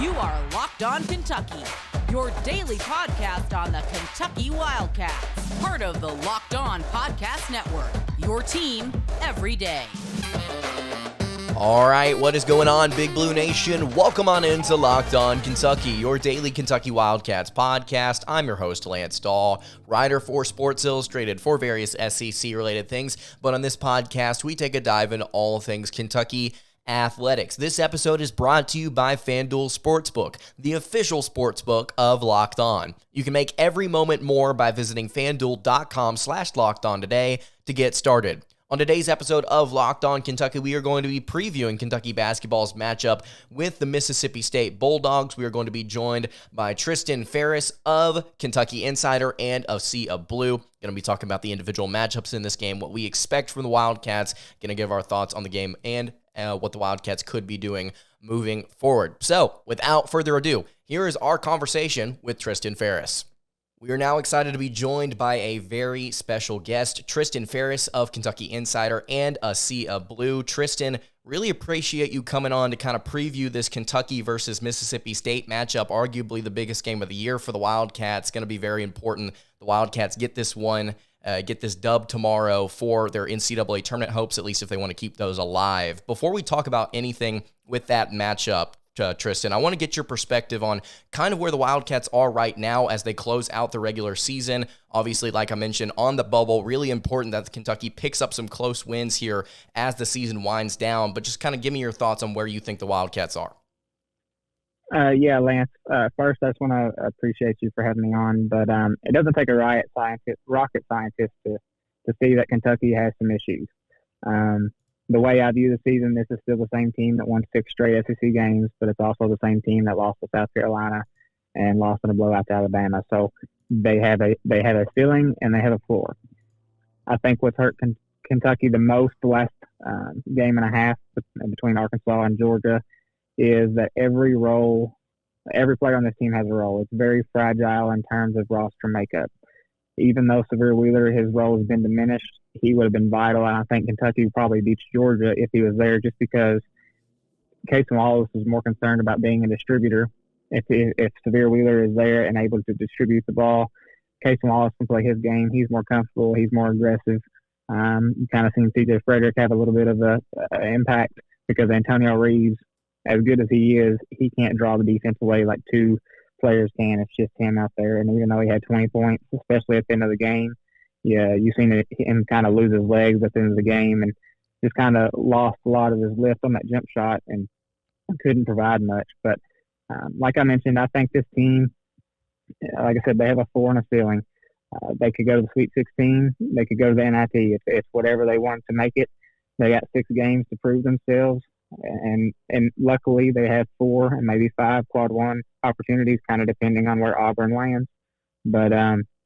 You are Locked On Kentucky, your daily podcast on the Kentucky Wildcats, part of the Locked On Podcast Network, your team every day. All right, what is going on, Big Blue Nation? Welcome on into Locked On Kentucky, your daily Kentucky Wildcats podcast. I'm your host, Lance Ware, writer for Sports Illustrated for various SEC-related things. But on this podcast, we take a dive into all things Kentucky athletics. This episode is brought to you by FanDuel Sportsbook, the official sportsbook of Locked On. You can make every moment more by visiting FanDuel.com/LockedOn today to get started. On today's episode of Locked On Kentucky, we are going to be previewing Kentucky basketball's matchup with the Mississippi State Bulldogs. We are going to be joined by Tristian Pharis of Kentucky Insider and of Sea of Blue. Going to be talking about the individual matchups in this game, what we expect from the Wildcats. Going to give our thoughts on the game and what the Wildcats could be doing moving forward. So, without further ado, here is our conversation with Tristian Pharis. We are now excited to be joined by a very special guest, Tristian Pharis of Kentucky Insider and a Sea of Blue. Tristian, really appreciate you coming on to kind of preview this Kentucky versus Mississippi State matchup, arguably the biggest game of the year for the Wildcats. Going to be very important. The Wildcats get this one, get this dub tomorrow for their NCAA tournament hopes, at least if they want to keep those alive. Before we talk about anything with that matchup, Tristian, I want to get your perspective on kind of where the Wildcats are right now as they close out the regular season. Obviously, like I mentioned, on the bubble, really important that Kentucky picks up some close wins here as the season winds down. But just kind of give me your thoughts on where you think the Wildcats are. Yeah, Lance. First, I just want to appreciate you for having me on. But it doesn't take a rocket scientist to see that Kentucky has some issues. The way I view the season, this is still the same team that won 6 straight SEC games, but it's also the same team that lost to South Carolina and lost in a blowout to Alabama. So they have a ceiling and they have a floor. I think what's hurt Kentucky the most the last game and a half between Arkansas and Georgia is that every player on this team has a role. It's very fragile in terms of roster makeup. Even though Sahvir Wheeler, his role has been diminished, he would have been vital. And I think Kentucky would probably beat Georgia if he was there, just because Casey Wallace is more concerned about being a distributor. If Sahvir Wheeler is there and able to distribute the ball, Casey Wallace can play his game. He's more comfortable. He's more aggressive. You kind of seen C.J. Frederick have a little bit of an impact because Antonio Reeves, as good as he is, he can't draw the defense away like two players can. It's just him out there. And even though he had 20 points, especially at the end of the game, yeah, you've seen him kind of lose his legs at the end of the game and just kind of lost a lot of his lift on that jump shot and couldn't provide much. But like I mentioned, I think this team, like I said, they have a floor and a ceiling. They could go to the Sweet 16. They could go to the NIT. It's whatever they want to make it. They got 6 games to prove themselves. And luckily they have 4 and maybe 5 quad 1 opportunities, kind of depending on where Auburn lands. But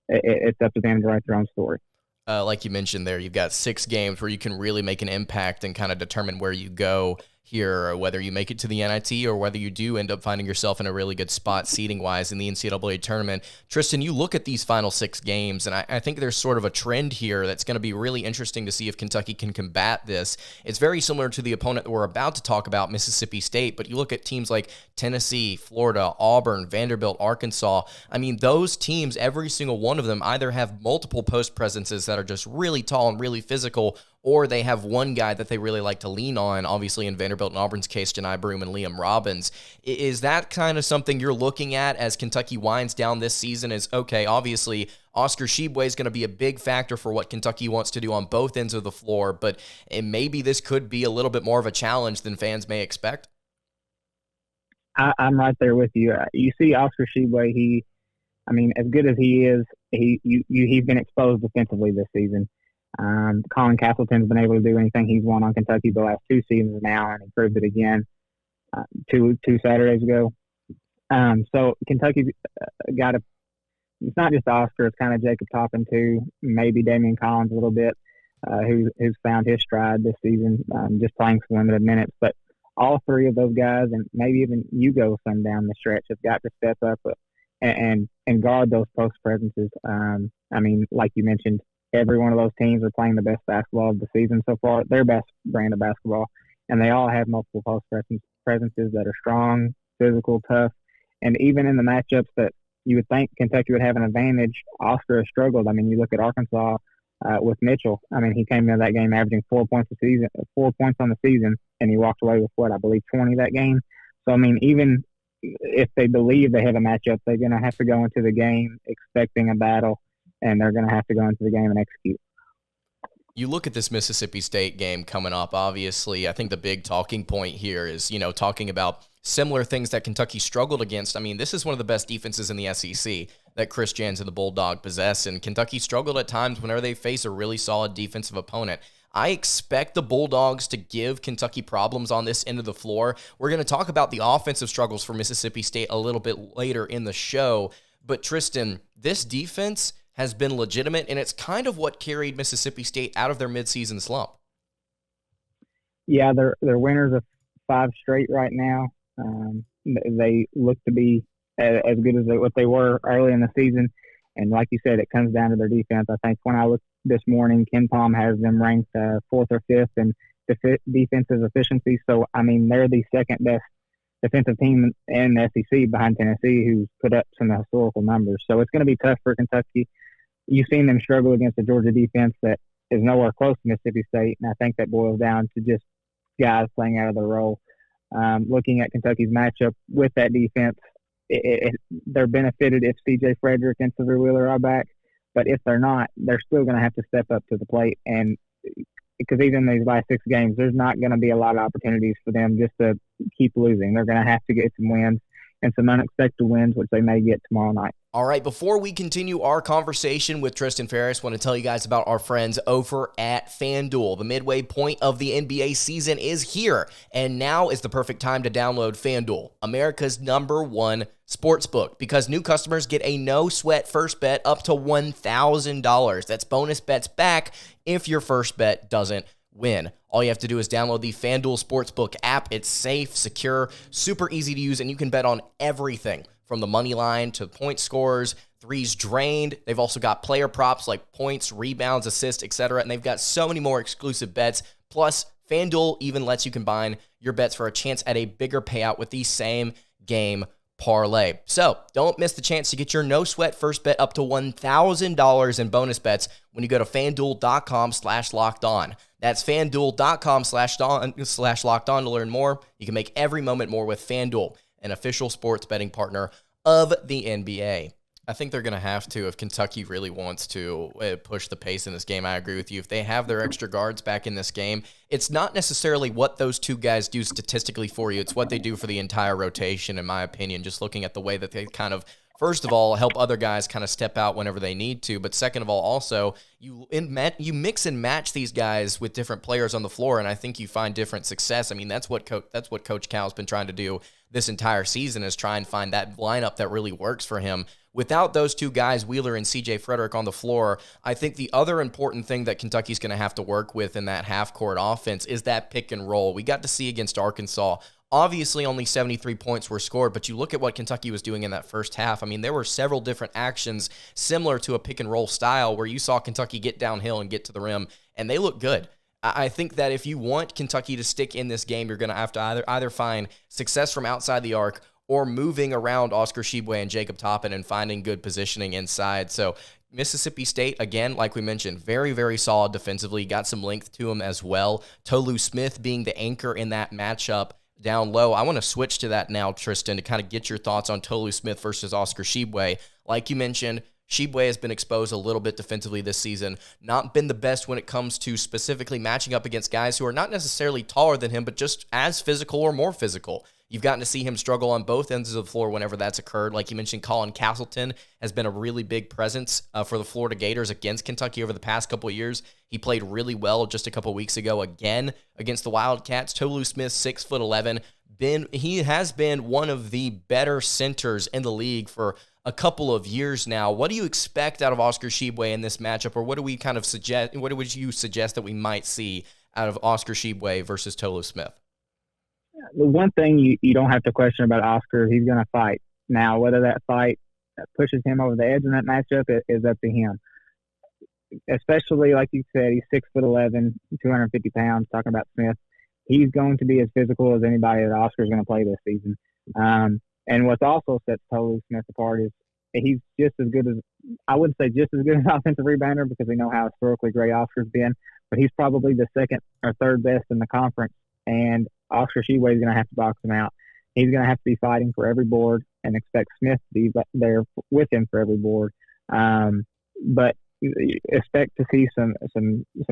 it's up to them to write their own story. Like you mentioned there, you've got 6 games where you can really make an impact and kind of determine where you go here, whether you make it to the NIT or whether you do end up finding yourself in a really good spot seeding-wise in the NCAA tournament. Tristian, you look at these final 6 games, and I think there's sort of a trend here that's going to be really interesting to see if Kentucky can combat this. It's very similar to the opponent that we're about to talk about, Mississippi State, but you look at teams like Tennessee, Florida, Auburn, Vanderbilt, Arkansas. I mean, those teams, every single one of them either have multiple post presences that are just really tall and really physical, or they have one guy that they really like to lean on, obviously in Vanderbilt and Auburn's case, Janai Broome and Liam Robbins. Is that kind of something you're looking at as Kentucky winds down this season? Is, okay, obviously Oscar Tshiebwe is going to be a big factor for what Kentucky wants to do on both ends of the floor, but maybe this could be a little bit more of a challenge than fans may expect? I'm right there with you. You see Oscar Tshiebwe, as good as he is, he's been exposed defensively this season. Colin Castleton's been able to do anything he's won on Kentucky the last 2 seasons now, and he proved it again two Saturdays ago. So Kentucky's got to – it's not just Oscar. It's kind of Jacob Toppin too, maybe Daimion Collins a little bit, who's found his stride this season, just playing some limited minutes. But all 3 of those guys, and maybe even Ugonna some down the stretch, have got to step up and guard those post presences. Like you mentioned, every one of those teams are playing the best basketball of the season so far, their best brand of basketball, and they all have multiple post presences that are strong, physical, tough. And even in the matchups that you would think Kentucky would have an advantage, Oscar has struggled. I mean, you look at Arkansas with Mitchell. I mean, he came into that game averaging 4 points on the season, and he walked away with, I believe 20 that game. So, I mean, even if they believe they have a matchup, they're going to have to go into the game expecting a battle, and they're going to have to go into the game and execute. You look at this Mississippi State game coming up, obviously, I think the big talking point here is, talking about similar things that Kentucky struggled against. I mean, this is one of the best defenses in the SEC that Chris Jans and the Bulldogs possess, and Kentucky struggled at times whenever they face a really solid defensive opponent. I expect the Bulldogs to give Kentucky problems on this end of the floor. We're going to talk about the offensive struggles for Mississippi State a little bit later in the show, but Tristian, this defense has been legitimate, and it's kind of what carried Mississippi State out of their midseason slump. Yeah, they're winners of 5 straight right now. They look to be as good as what they were early in the season. And like you said, it comes down to their defense. I think when I looked this morning, Ken Palm has them ranked 4th or 5th in defensive efficiency. So, I mean, they're the second best defensive team in the SEC behind Tennessee, who's put up some historical numbers. So it's going to be tough for Kentucky. You've seen them struggle against the Georgia defense that is nowhere close to Mississippi State, and I think that boils down to just guys playing out of their role. Looking at Kentucky's matchup with that defense, they're benefited if C.J. Frederick and Severe Wheeler are back, but if they're not, they're still going to have to step up to the plate. And because even in these last 6 games, there's not going to be a lot of opportunities for them just to keep losing. They're going to have to get some wins and some unexpected wins, which they may get tomorrow night. All right, before we continue our conversation with Tristian Pharis, I want to tell you guys about our friends over at FanDuel. The midway point of the NBA season is here, and now is the perfect time to download FanDuel, America's #1 sportsbook, because new customers get a no-sweat first bet up to $1,000. That's bonus bets back if your first bet doesn't win. All you have to do is download the FanDuel Sportsbook app. It's safe, secure, super easy to use, and you can bet on everything from the money line to point scores, threes drained. They've also got player props like points, rebounds, assists, etc., and they've got so many more exclusive bets. Plus, FanDuel even lets you combine your bets for a chance at a bigger payout with the same game parlay. So, don't miss the chance to get your no-sweat first bet up to $1,000 in bonus bets when you go to FanDuel.com/lockedon. That's FanDuel.com/lockedon to learn more. You can make every moment more with FanDuel, an official sports betting partner of the NBA. I think they're going to have to if Kentucky really wants to push the pace in this game. I agree with you. If they have their extra guards back in this game, it's not necessarily what those 2 guys do statistically for you. It's what they do for the entire rotation, in my opinion, just looking at the way that they kind of, first of all, help other guys kind of step out whenever they need to. But second of all, also, you mix and match these guys with different players on the floor, and I think you find different success. I mean, that's what Coach Cal's been trying to do this entire season, is try and find that lineup that really works for him. Without those 2 guys, Wheeler and C.J. Frederick, on the floor, I think the other important thing that Kentucky's going to have to work with in that half-court offense is that pick and roll. We got to see against Arkansas. Obviously, only 73 points were scored, but you look at what Kentucky was doing in that first half. I mean, there were several different actions similar to a pick-and-roll style where you saw Kentucky get downhill and get to the rim, and they look good. I think that if you want Kentucky to stick in this game, you're going to have to either find success from outside the arc or moving around Oscar Tshiebwe and Jacob Toppin and finding good positioning inside. So Mississippi State, again, like we mentioned, very, very solid defensively, got some length to them as well. Tolu Smith being the anchor in that matchup down low. I want to switch to that now, Tristian, to kind of get your thoughts on Tolu Smith versus Oscar Tshiebwe. Like you mentioned, Tshiebwe has been exposed a little bit defensively this season, not been the best when it comes to specifically matching up against guys who are not necessarily taller than him, but just as physical or more physical. You've gotten to see him struggle on both ends of the floor whenever that's occurred. Like you mentioned, Colin Castleton has been a really big presence for the Florida Gators against Kentucky over the past couple of years. He played really well just a couple weeks ago again against the Wildcats. Tolu Smith, 6'11", he has been one of the better centers in the league for a couple of years now. What do you expect out of Oscar Tshiebwe in this matchup, or what do we kind of suggest? What would you suggest that we might see out of Oscar Tshiebwe versus Tolu Smith? The one thing you don't have to question about Oscar, he's going to fight. Now, whether that fight pushes him over the edge in that matchup is up to him. Especially, like you said, he's 6'11", 250 pounds, talking about Smith. He's going to be as physical as anybody that Oscar's going to play this season. And what's also sets Tolu Smith apart is he's just as good as, I wouldn't say just as good as offensive rebounder because we know how historically great Oscar's been, but he's probably the second or third best in the conference, and Oscar Tshiebwe is going to have to box him out. He's going to have to be fighting for every board and expect Smith to be there with him for every board. But expect to see some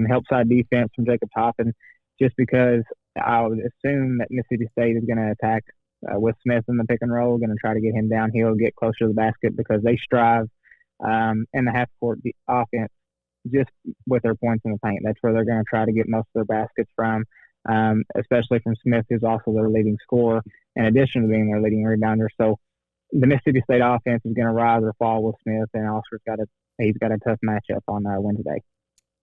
help side defense from Jacob Toppin, just because I would assume that Mississippi State is going to attack with Smith in the pick and roll, going to try to get him downhill, get closer to the basket because they strive in the half-court offense just with their points in the paint. That's where they're going to try to get most of their baskets from, especially from Smith, who's also their leading scorer, in addition to being their leading rebounder. So the Mississippi State offense is going to rise or fall with Smith, and Oscar's got a tough matchup on Wednesday.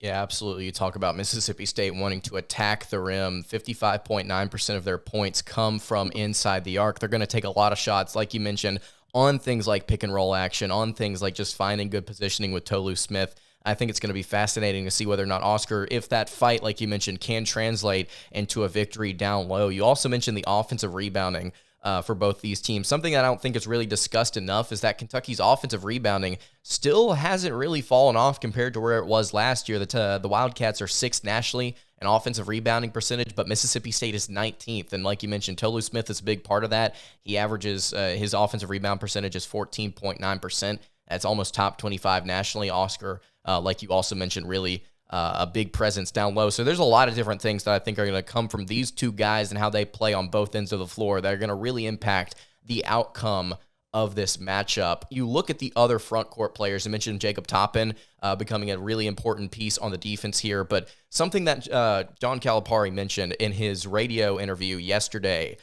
Yeah, absolutely. You talk about Mississippi State wanting to attack the rim. 55.9% of their points come from inside the arc. They're going to take a lot of shots, like you mentioned, on things like pick and roll action, on things like just finding good positioning with Tolu Smith. I think it's going to be fascinating to see whether or not Oscar, if that fight, like you mentioned, can translate into a victory down low. You also mentioned the offensive rebounding for both these teams. Something that I don't think is really discussed enough is that Kentucky's offensive rebounding still hasn't really fallen off compared to where it was last year. The Wildcats are 6th nationally in offensive rebounding percentage, but Mississippi State is 19th. And like you mentioned, Tolu Smith is a big part of that. He averages his offensive rebound percentage is 14.9%. That's almost top 25 nationally. Oscar, like you also mentioned, really a big presence down low. So there's a lot of different things that I think are going to come from these two guys and how they play on both ends of the floor that are going to really impact the outcome of this matchup. You look at the other front court players. I mentioned Jacob Toppin becoming a really important piece on the defense here, but something that John Calipari mentioned in his radio interview yesterday,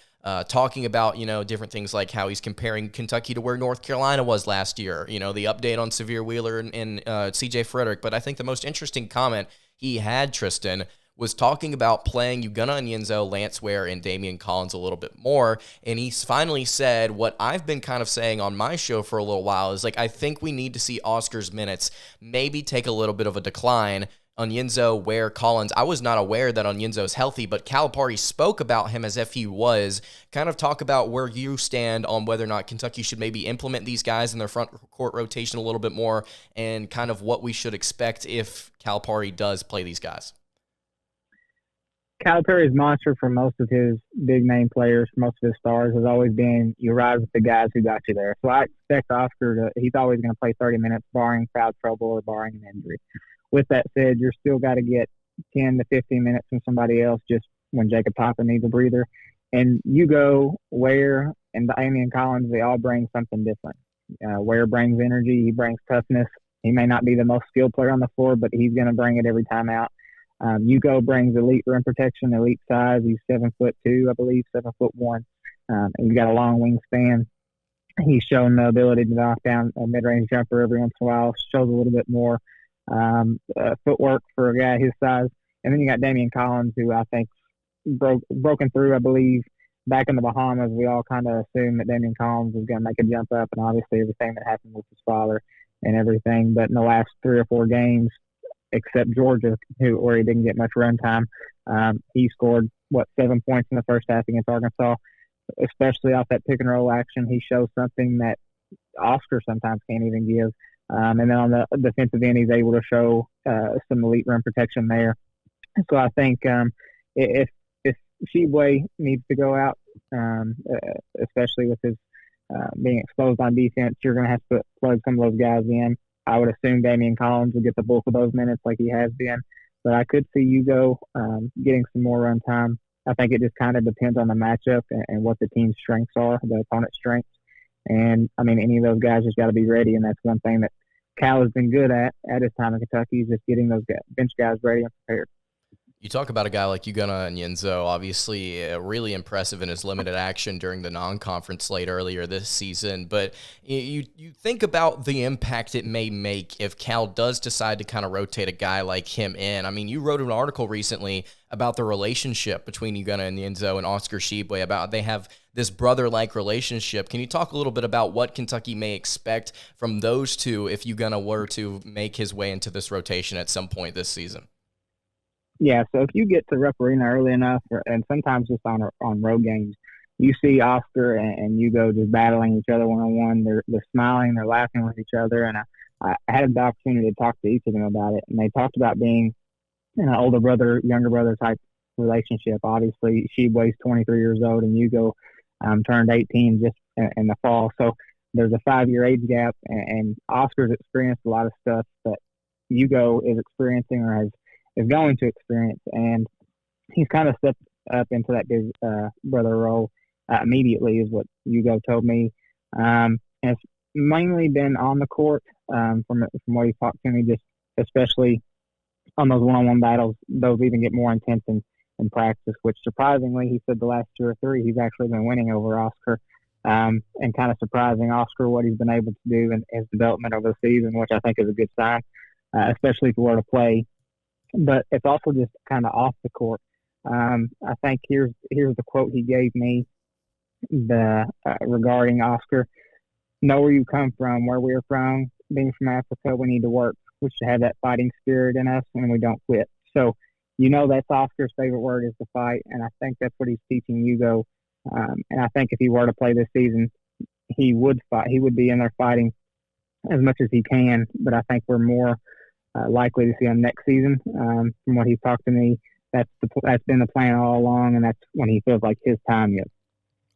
talking about, different things like how he's comparing Kentucky to where North Carolina was last year, the update on Severe Wheeler and C.J. Frederick. But I think the most interesting comment he had, Tristian, was talking about playing Ugonna Onyenso, Lance Ware, and Daimion Collins a little bit more. And he finally said what I've been kind of saying on my show for a little while is, I think we need to see Oscar's minutes maybe take a little bit of a decline. Onyenso, Ware, Collins. I was not aware that Onyenso is healthy, but Calipari spoke about him as if he was. Kind of talk about where you stand on whether or not Kentucky should maybe implement these guys in their front court rotation a little bit more, and kind of what we should expect if Calipari does play these guys. Calipari's mantra for most of his big-name players, most of his stars, has always been, you ride with the guys who got you there. So I expect Oscar he's always going to play 30 minutes, barring foul trouble or barring an injury. With that said, you're still got to get 10 to 15 minutes from somebody else just when Jacob Toppin needs a breather. And Ware, and Daimion Collins, they all bring something different. Ware brings energy. He brings toughness. He may not be the most skilled player on the floor, but he's going to bring it every time out. Hugo brings elite rim protection, elite size. He's 7'2", I believe, 7'1". And he's got a long wingspan. He's shown the ability to knock down a mid-range jumper every once in a while. Shows a little bit more footwork for a guy his size. And then you got Daimion Collins, who I think broken through, I believe, back in the Bahamas. We all kind of assumed that Daimion Collins was going to make a jump up, and obviously everything that happened with his father and everything. But in the last 3 or 4 games, except Georgia, where he didn't get much run time, he scored, 7 points in the first half against Arkansas, especially off that pick and roll action. He shows something that Oscar sometimes can't even give. And then on the defensive end, he's able to show some elite rim protection there. So I think if Tshiebwe needs to go out, especially with his being exposed on defense, you're going to have to plug some of those guys in. I would assume Daimion Collins will get the bulk of those minutes like he has been. But I could see Hugo getting some more run time. I think it just kind of depends on the matchup and what the team's strengths are, the opponent's strengths. And, any of those guys just got to be ready, and that's one thing that Cal has been good at his time in Kentucky, is just getting those bench guys ready and prepared. You talk about a guy like Ugonna Onyenso, obviously really impressive in his limited action during the non-conference slate earlier this season, but you think about the impact it may make if Cal does decide to kind of rotate a guy like him in. You wrote an article recently about the relationship between Ugonna Onyenso and Oscar Tshiebwe, about they have this brother-like relationship. Can you talk a little bit about what Kentucky may expect from those two if Ugonna were to make his way into this rotation at some point this season? Yeah, so if you get to Rupp Arena early enough, and sometimes just on road games, you see Oscar and Hugo just battling each other one-on-one. They're smiling, they're laughing with each other, and I had the opportunity to talk to each of them about it, and they talked about being an older brother, younger brother type relationship. Obviously, Tshiebwe's 23 years old, and Hugo turned 18 just in the fall. So there's a 5-year age gap, and Oscar's experienced a lot of stuff that Hugo is experiencing or is going to experience, and he's kind of stepped up into that big brother role immediately, is what Hugo told me. And it's mainly been on the court from what he talked to me, just especially on those one-on-one battles. Those even get more intense in practice, which surprisingly, he said the last 2 or 3 he's actually been winning over Oscar, and kind of surprising Oscar what he's been able to do in his development over the season, which I think is a good sign, especially if you were to play. But it's also just kind of off the court. I think here's the quote he gave me regarding Oscar. Know where you come from, where we're from. Being from Africa, we need to work. We should have that fighting spirit in us, and we don't quit. So, that's Oscar's favorite word is to fight, and I think that's what he's teaching Hugo. And I think if he were to play this season, he would fight. He would be in there fighting as much as he can, but I think we're more likely to see him next season. From what he's talked to me, that's been the plan all along, and that's when he feels like his time is.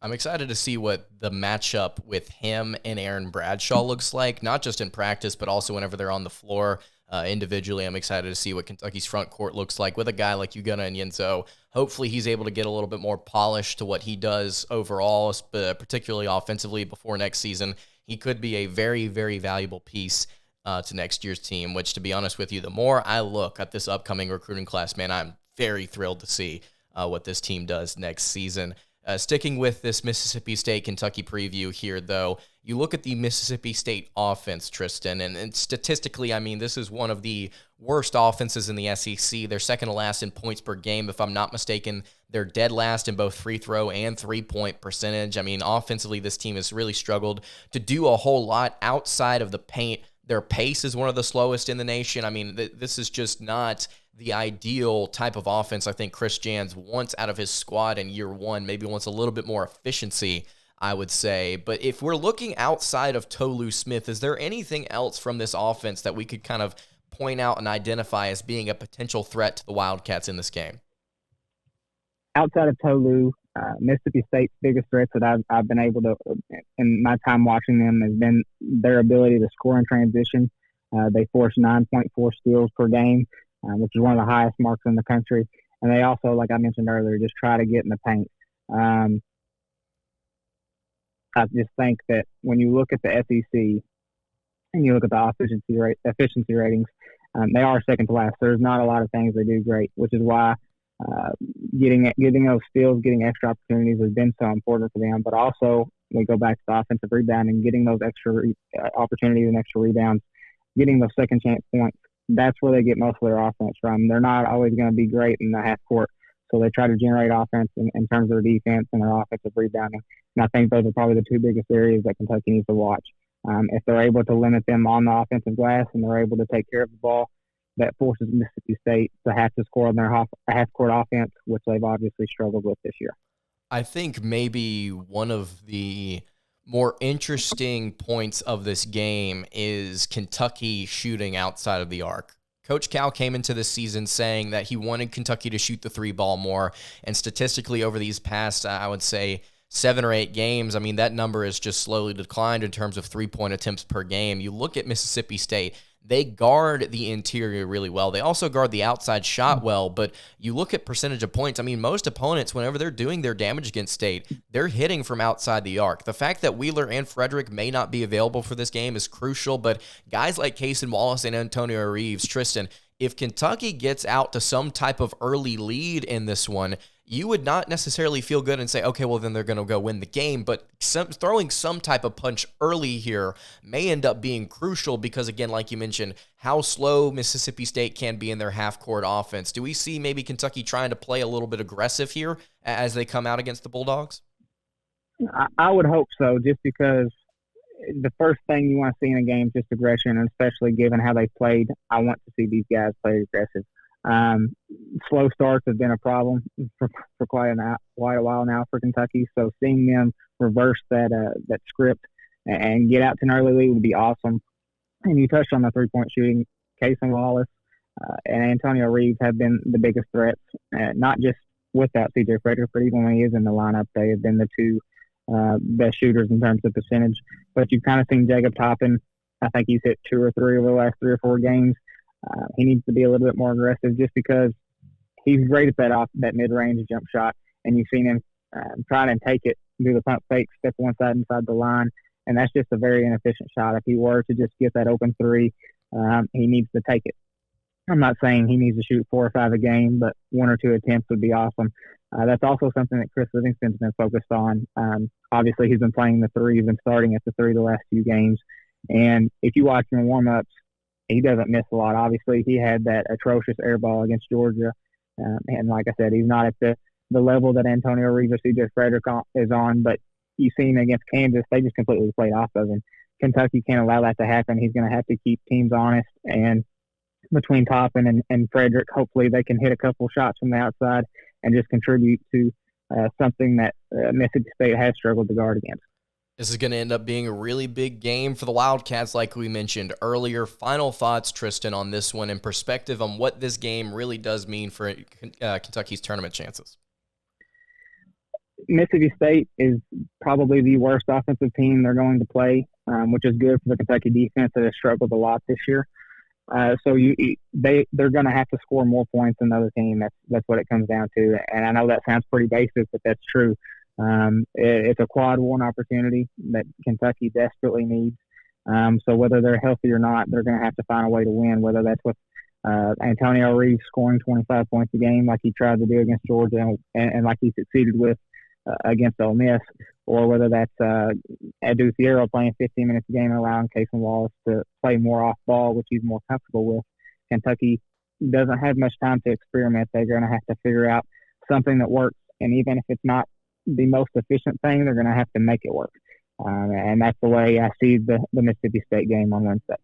I'm excited to see what the matchup with him and Aaron Bradshaw looks like, not just in practice, but also whenever they're on the floor individually. I'm excited to see what Kentucky's front court looks like with a guy like Ugonna Onyenso. Hopefully he's able to get a little bit more polish to what he does overall, particularly offensively before next season. He could be a very, very valuable piece to next year's team, which, to be honest with you, the more I look at this upcoming recruiting class, man, I'm very thrilled to see what this team does next season. Sticking with this Mississippi State-Kentucky preview here, though, you look at the Mississippi State offense, Tristian, and statistically, I mean, this is one of the worst offenses in the SEC. They're second to last in points per game. If I'm not mistaken, they're dead last in both free throw and three-point percentage. I mean, offensively, this team has really struggled to do a whole lot outside of the paint. Their pace is one of the slowest in the nation. I mean, this is just not the ideal type of offense I think Chris Jans wants out of his squad in year one. Maybe wants a little bit more efficiency, I would say. But if we're looking outside of Tolu Smith, is there anything else from this offense that we could kind of point out and identify as being a potential threat to the Wildcats in this game? Outside of Tolu, Mississippi State's biggest threats that I've been able to, in my time watching them, has been their ability to score in transition. They force 9.4 steals per game, which is one of the highest marks in the country. And they also, like I mentioned earlier, just try to get in the paint. I just think that when you look at the SEC and you look at the efficiency ratings, they are second to last. There's not a lot of things they do great, which is why getting those steals, getting extra opportunities has been so important for them. But also, we go back to the offensive rebounding, getting those extra opportunities and extra rebounds, getting those second chance points. That's where they get most of their offense from. They're not always going to be great in the half court, so they try to generate offense in terms of their defense and their offensive rebounding. And I think those are probably the two biggest areas that Kentucky needs to watch. If they're able to limit them on the offensive glass and they're able to take care of the ball, that forces Mississippi State to have to score on their half-court offense, which they've obviously struggled with this year. I think maybe one of the more interesting points of this game is Kentucky shooting outside of the arc. Coach Cal came into this season saying that he wanted Kentucky to shoot the three ball more, and statistically over these past, I would say, 7 or 8 games, I mean, that number has just slowly declined in terms of three-point attempts per game. You look at Mississippi State, they guard the interior really well. They also guard the outside shot well, but you look at percentage of points. I mean, most opponents, whenever they're doing their damage against State, they're hitting from outside the arc. The fact that Wheeler and Frederick may not be available for this game is crucial, but guys like Cason Wallace and Antonio Reeves, Tristian, if Kentucky gets out to some type of early lead in this one, you would not necessarily feel good and say, okay, well, then they're going to go win the game. But throwing some type of punch early here may end up being crucial because, again, like you mentioned, how slow Mississippi State can be in their half-court offense. Do we see maybe Kentucky trying to play a little bit aggressive here as they come out against the Bulldogs? I would hope so, just because the first thing you want to see in a game is just aggression, and especially given how they played, I want to see these guys play aggressive. Slow starts have been a problem for quite a while now for Kentucky. So seeing them reverse that script and get out to an early lead would be awesome. And you touched on the 3-point shooting. Casey Wallace and Antonio Reeves have been the biggest threats, not just without C.J. Frederick, but even when he is in the lineup, they have been the two best shooters in terms of percentage. But you've kind of seen Jacob Toppin. I think he's hit 2 or 3 over the last 3 or 4 games. He needs to be a little bit more aggressive just because he's great at that mid-range jump shot, and you've seen him try and take it, do the pump fake, step one side inside the line, and that's just a very inefficient shot. If he were to just get that open 3, he needs to take it. I'm not saying he needs to shoot 4 or 5 a game, but 1 or 2 attempts would be awesome. That's also something that Chris Livingston's been focused on. Obviously, he's been playing the 3. He's been starting at the 3 the last few games. And if you watch him in warm-ups, he doesn't miss a lot. Obviously, he had that atrocious air ball against Georgia. And like I said, he's not at the level that Antonio Reeves or C.J. Frederick is on. But you've seen against Kansas, they just completely played off of him. Kentucky can't allow that to happen. He's going to have to keep teams honest. And between Toppin and Frederick, hopefully they can hit a couple shots from the outside and just contribute to something that Mississippi State has struggled to guard against. This is going to end up being a really big game for the Wildcats, like we mentioned earlier. Final thoughts, Tristian, on this one and perspective on what this game really does mean for Kentucky's tournament chances. Mississippi State is probably the worst offensive team they're going to play, which is good for the Kentucky defense that has struggled a lot this year. So they're going to have to score more points than the other team. That's what it comes down to. And I know that sounds pretty basic, but that's true. It's a quad one opportunity that Kentucky desperately needs. So whether they're healthy or not, they're going to have to find a way to win, whether that's with Antonio Reeves scoring 25 points a game like he tried to do against Georgia and like he succeeded with against Ole Miss, or whether that's Edu Fierro playing 15 minutes a game and allowing Casey Wallace to play more off ball, which he's more comfortable with. Kentucky doesn't have much time to experiment. They're going to have to figure out something that works, and even if it's not the most efficient thing, they're going to have to make it work. And that's the way I see the Mississippi State game on Wednesday.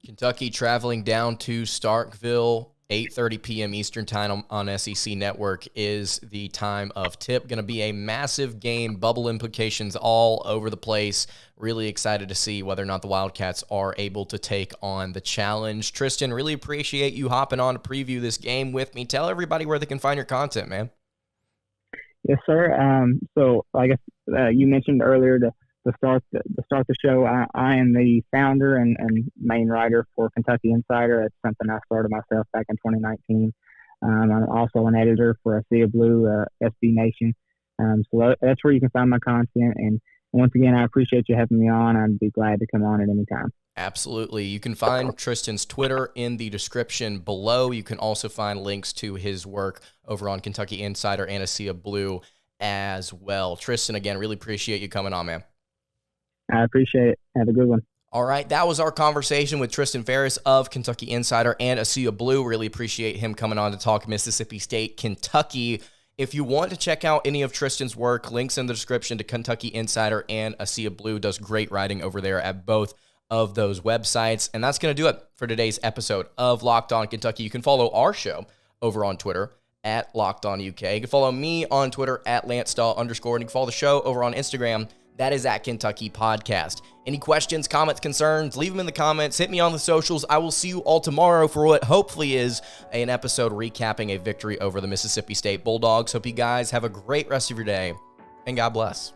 Kentucky traveling down to Starkville, 8:30 p.m. Eastern time on SEC Network is the time of tip. Going to be a massive game, bubble implications all over the place. Really excited to see whether or not the Wildcats are able to take on the challenge. Tristian, really appreciate you hopping on to preview this game with me. Tell everybody where they can find your content, man. Yes, sir. So I guess you mentioned earlier to start the show, I am the founder and main writer for Kentucky Insider. It's something I started myself back in 2019. I'm also an editor for Sea Blue, SB Nation. So that's where you can find my content. And once again, I appreciate you having me on. I'd be glad to come on at any time. Absolutely. You can find Tristian's Twitter in the description below. You can also find links to his work over on Kentucky Insider and Sea Blue as well. Tristian, again, really appreciate you coming on, man. I appreciate it. Have a good one. All right, that was our conversation with Tristian Pharis of Kentucky Insider and Sea Blue. Really appreciate him coming on to talk Mississippi State, Kentucky. If you want to check out any of Tristian's work, links in the description to Kentucky Insider and Sea Blue. Does great writing over there at both of those websites. And that's going to do it for today's episode of Locked On Kentucky. You can follow our show over on Twitter at Locked On UK. You can follow me on Twitter at @LanceDawe_. And you can follow the show over on Instagram. That is at Kentucky Podcast. Any questions, comments, concerns, leave them in the comments. Hit me on the socials. I will see you all tomorrow for what hopefully is an episode recapping a victory over the Mississippi State Bulldogs. Hope you guys have a great rest of your day, and God bless.